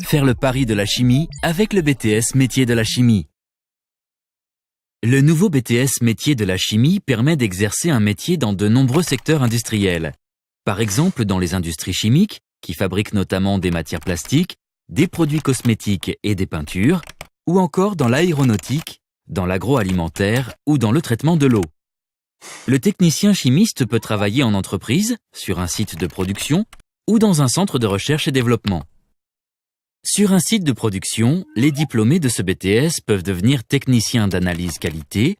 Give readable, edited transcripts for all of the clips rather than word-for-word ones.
Faire le pari de la chimie avec le BTS Métier de la chimie. Le nouveau BTS Métier de la chimie permet d'exercer un métier dans de nombreux secteurs industriels. Par exemple dans les industries chimiques, qui fabriquent notamment des matières plastiques, des produits cosmétiques et des peintures, ou encore dans l'aéronautique, dans l'agroalimentaire ou dans le traitement de l'eau. Le technicien chimiste peut travailler en entreprise, sur un site de production ou dans un centre de recherche et développement. Sur un site de production, les diplômés de ce BTS peuvent devenir technicien d'analyse qualité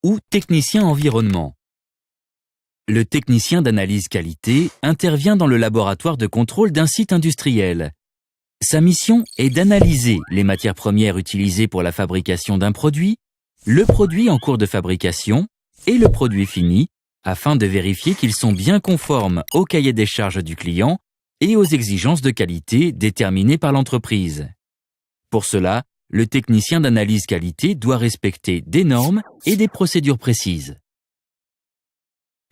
ou technicien environnement. Le technicien d'analyse qualité intervient dans le laboratoire de contrôle d'un site industriel. Sa mission est d'analyser les matières premières utilisées pour la fabrication d'un produit, le produit en cours de fabrication et le produit fini, afin de vérifier qu'ils sont bien conformes au cahier des charges du client et aux exigences de qualité déterminées par l'entreprise. Pour cela, le technicien d'analyse qualité doit respecter des normes et des procédures précises.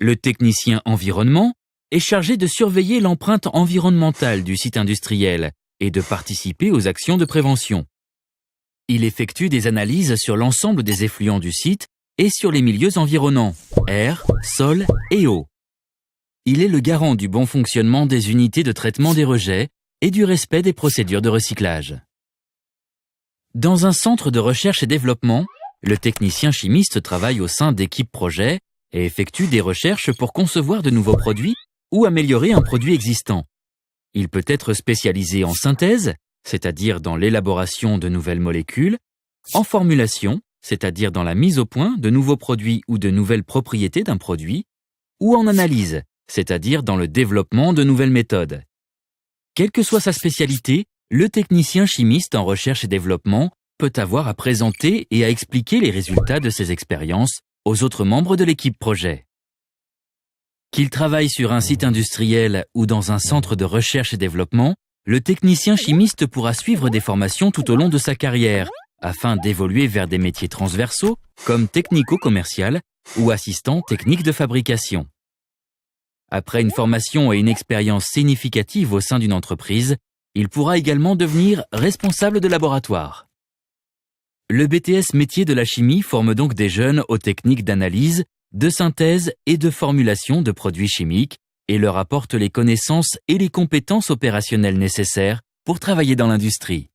Le technicien environnement est chargé de surveiller l'empreinte environnementale du site industriel et de participer aux actions de prévention. Il effectue des analyses sur l'ensemble des effluents du site et sur les milieux environnants, air, sol et eau. Il est le garant du bon fonctionnement des unités de traitement des rejets et du respect des procédures de recyclage. Dans un centre de recherche et développement, le technicien chimiste travaille au sein d'équipes projets et effectue des recherches pour concevoir de nouveaux produits ou améliorer un produit existant. Il peut être spécialisé en synthèse, c'est-à-dire dans l'élaboration de nouvelles molécules, en formulation, c'est-à-dire dans la mise au point de nouveaux produits ou de nouvelles propriétés d'un produit, ou en analyse, c'est-à-dire dans le développement de nouvelles méthodes. Quelle que soit sa spécialité, le technicien chimiste en recherche et développement peut avoir à présenter et à expliquer les résultats de ses expériences aux autres membres de l'équipe projet. Qu'il travaille sur un site industriel ou dans un centre de recherche et développement, le technicien chimiste pourra suivre des formations tout au long de sa carrière, afin d'évoluer vers des métiers transversaux comme technico-commercial ou assistant technique de fabrication. Après une formation et une expérience significative au sein d'une entreprise, il pourra également devenir responsable de laboratoire. Le BTS Métier de la chimie forme donc des jeunes aux techniques d'analyse, de synthèse et de formulation de produits chimiques et leur apporte les connaissances et les compétences opérationnelles nécessaires pour travailler dans l'industrie.